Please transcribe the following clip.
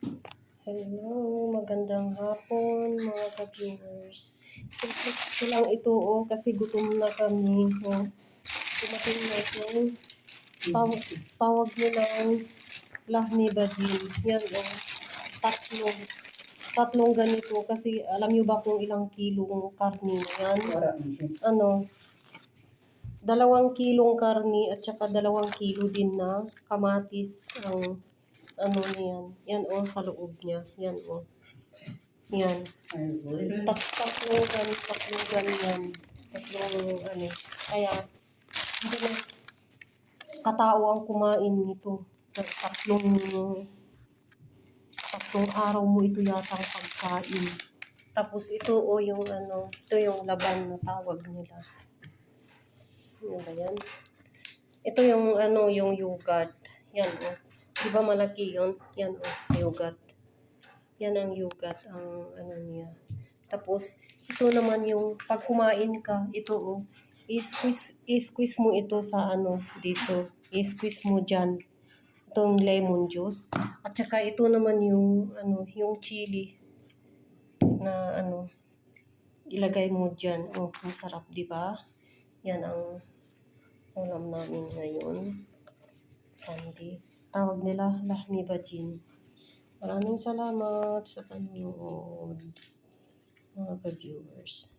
Hello, magandang hapon mga ka-viewers. Ito lang ito kasi gutom na kami. Dumating na itong tawag nilang lahmi bajin. Yan tatlong. Tatlong ganito kasi alam niyo ba kung ilang kilong karni yan? 2 kilong karni at saka 2 kilo din na kamatis ang niyan. Yan sa loob niya. Yan Yan. Tatlong ganyan. Kaya hindi na katao ang kumain nito. Tatlong araw mo ito yatang pagkain. Tapos ito ito yung laban na tawag nila. Ano ba yan? Ito yung yung yogurt. Yan Di ba malaki yun? Yan yogurt. Yan ang yogurt, ang niya. Tapos, ito naman yung pag kumain ka, ito i-squeeze mo ito sa dito. I-squeeze mo dyan. Itong lemon juice. At saka ito naman yung, yung chili na ilagay mo dyan. Masarap, di ba? Yan ang ulam namin ngayon. Sunday. Tawag nila lahmi bajin. Maraming salamat sa panonood, mga ka-viewers.